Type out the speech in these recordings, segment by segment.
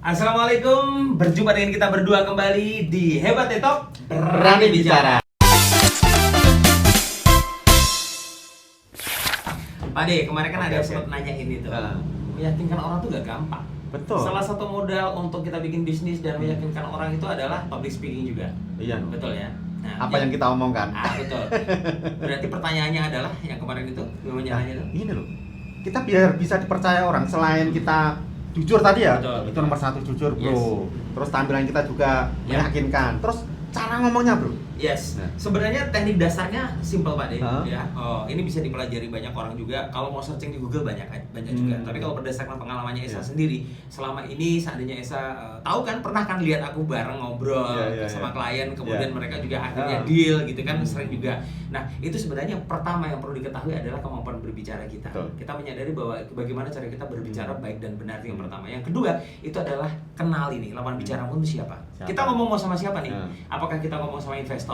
Assalamualaikum, berjumpa dengan kita berdua kembali di Hebat Talk Berani Bicara. Pak De, kemarin kan ada yang Oke. sempat nanyain itu. Meyakinkan orang tuh gak gampang. Betul. Salah satu modal untuk kita bikin bisnis dan meyakinkan orang itu adalah public speaking juga. Iya. Betul ya? Nah, Apa yang kita omongkan? betul. Berarti pertanyaannya adalah yang kemarin itu, nyalanya itu. Ini loh. Kita biar bisa dipercaya orang selain kita jujur tadi ya. Betul. Itu nomor satu jujur, Bro. Yes. Terus tampilan kita juga Ya. meyakinkan. Terus cara ngomongnya, Bro. Yes, Nah. sebenarnya teknik dasarnya simple Pak De. Hah? Ya, ini bisa dipelajari banyak orang juga. Kalau mau searching di Google banyak juga. Tapi kalau berdasarkan pengalamannya Esa Ya. sendiri, selama ini seandainya Esa tahu kan pernah kan lihat aku bareng ngobrol sama klien, kemudian mereka juga akhirnya deal gitu kan, sering juga. Nah, itu sebenarnya pertama yang perlu diketahui adalah kemampuan berbicara kita. Betul. Kita menyadari bahwa bagaimana cara kita berbicara baik dan benar itu yang pertama. Yang kedua itu adalah kenal ini lawan bicaramu itu siapa. Kita ngomong sama siapa nih? Apakah kita ngomong sama investor?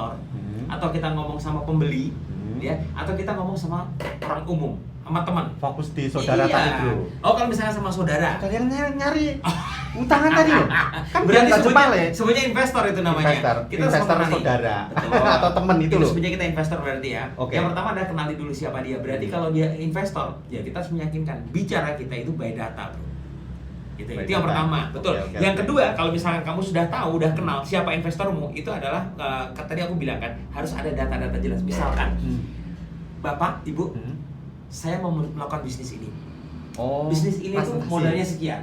Atau kita ngomong sama pembeli, ya, atau kita ngomong sama orang umum, sama teman. Fokus di saudara tadi, Bro. Oh, kalau misalnya sama saudara. Kalian nyari utangan tadi loh. Kan Berarti biar sebenarnya, ya. sebenarnya investor itu namanya. Investor sama saudara. Betul. Atau teman itu loh. Sebenarnya kita investor berarti ya. Oke. Yang pertama adalah kenali dulu siapa dia. Berarti kalau dia investor, ya kita harus meyakinkan bicara kita itu by data, Bro. Gitu. Itu yang pertama, betul. Oke, yang kedua, kalau misalkan kamu sudah tahu, udah kenal siapa investormu, itu adalah tadi aku bilang kan harus ada data-data jelas. Misalkan, Bapak, Ibu, saya mau melakukan bisnis ini. Oh. Bisnis ini tuh presentasi. modalnya sekian.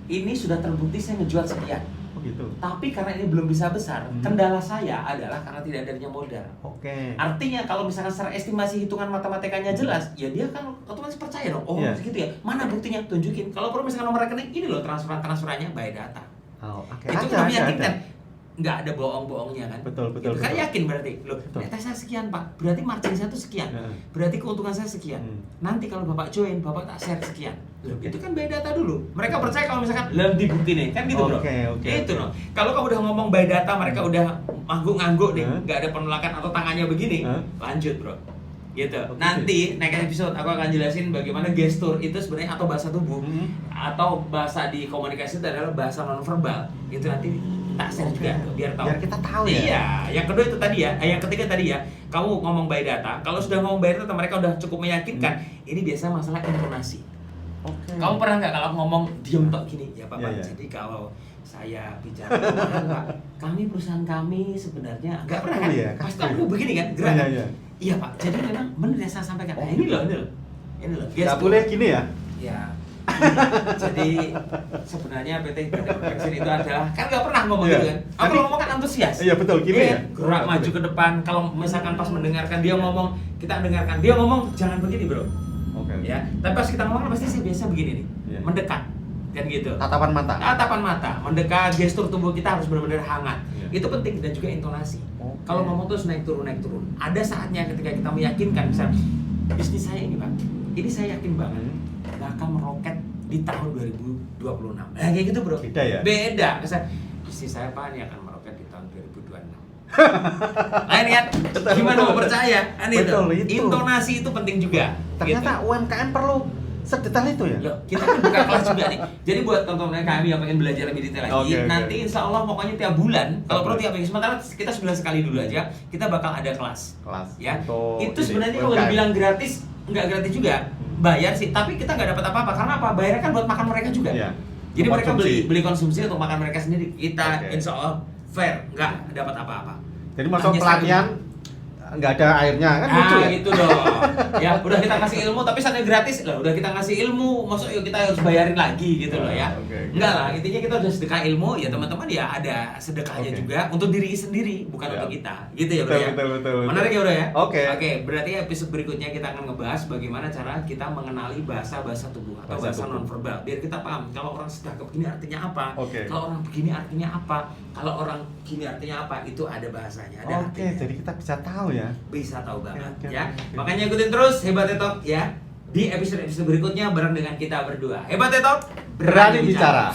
Ini sudah terbukti saya ngejual sekian. Oh gitu. Tapi karena ini belum bisa besar, kendala saya adalah karena tidak adanya modal. Oke. Artinya kalau misalkan secara estimasi hitungan matematikanya jelas, ya dia kan otomatis percaya dong. Oh, segitu ya. Mana buktinya? Tunjukin. Kalau perlu misalkan nomor rekening, ini loh transferannya by data. Oh, oke. Itu kan meyakinkan. Nggak ada bohong-bohongnya kan. Betul. Kan yakin berarti. Loh, neta saya sekian, Pak. Berarti margin saya tuh sekian. Berarti keuntungan saya sekian. Nanti kalau Bapak join, Bapak tak share sekian. Loh, itu kan by data dulu. Mereka percaya kalau misalkan lebih bukti nih. Kan gitu, Bro. Itu loh. Kalau kamu udah ngomong by data, mereka udah ngangguk-ngangguk nih, nggak ada penolakan atau tangannya begini, lanjut, Bro. Gitu. Nanti next episode aku akan jelasin bagaimana gestur itu sebenarnya atau bahasa tubuh atau bahasa di komunikasi itu adalah bahasa nonverbal. Itu nanti tak share juga biar tahu. Biar kita tahu ya. Iya, yang kedua itu tadi ya, yang ketiga tadi ya, kamu ngomong by data. Kalau sudah ngomong by data mereka udah cukup meyakinkan. Ini biasanya masalah intonasi. Oke. Kamu pernah nggak kalau ngomong diem tok gini? Ya Pak, Iya. jadi kalau saya bicara Pak, kami perusahaan kami sebenarnya nggak pernah kan? Iya, Pasti kaku. kamu begini kan, gerak. Iya. Iya Pak, jadi memang benar yang saya sampaikan. Nah, ini loh. Nggak gestur. boleh gini ya. Ya. Jadi sebenarnya PT Perfection itu adalah kan nggak pernah ngomong gitu kan. Aku Tapi- ngomong kan antusias. Iya betul gini Iya, ya. gerak maju ke depan. Kalau misalkan pas mendengarkan dia ngomong, kita dengarkan dia ngomong jangan begini bro. Oke. Ya, tapi pas kita ngomong kan pasti sih biasa begini nih, Iya. mendekat kan gitu. Tatapan mata. Tatapan mata, mendekat, gestur tubuh kita harus benar-benar hangat. Iya. Itu penting dan juga intonasi. Oke. Kalau ngomong terus naik turun. Ada saatnya ketika kita meyakinkan, misalnya bisnis saya ini Pak, ini saya yakin banget bakal meroket di tahun 2026. Nah kayak gitu bro. Beda ya? Beda. Misalnya bisnis saya Pak ini akan meroket di tahun 2026. Nah ini kan gimana mau percaya? Kan Betul, itu. itu. Intonasi itu penting juga. Ternyata gitu. UMKM perlu sedetail itu ya. Loh, kita kan buka kelas juga nih. Jadi buat teman-teman kami yang pengen belajar lebih detail lagi, Oke. nanti insya Allah pokoknya tiap bulan, kalau perlu tiap minggu, sementara kita sebulan sekali dulu aja, kita bakal ada kelas. Kelas. Ya, Untuk itu ini, sebenarnya kalau UMKM. dibilang gratis, nggak gratis juga, bayar sih. Tapi kita nggak dapat apa-apa karena apa? Bayarnya kan buat makan mereka juga. Iya. Jadi mereka Konsumsi. beli konsumsi untuk makan mereka sendiri. Kita Oke. insya Allah fair, nggak dapat apa-apa. Jadi masuk Hanya pelatihan nggak ada airnya kan lucu ya. Gitu dong. Ya, udah kita kasih ilmu tapi sana gratis lah. Udah kita ngasih ilmu, maksud yuk kita harus bayarin lagi gitu loh ya. Oke. Enggak lah, intinya kita udah sedekah ilmu ya teman-teman ya ada sedekahnya Oke. juga untuk diri sendiri, bukan Ya. untuk kita. Gitu ya, Bro ya. Betul. Menarik ya, Bro ya? Oke. Oke, berarti episode berikutnya kita akan ngebahas bagaimana cara kita mengenali bahasa-bahasa tubuh atau Bahasa bahasa tubuh. nonverbal. Biar kita paham kalau orang sedekah begini artinya apa, Oke. kalau orang begini artinya apa, kalau orang gini artinya apa, itu ada bahasanya, ada Oke, artinya. jadi kita bisa tahu ya. Bisa tahu banget Oke, ya. oke. Makanya ikutin terus Hebat Talk ya. Di episode berikutnya bareng dengan kita berdua. Hebat Talk, Berani bicara.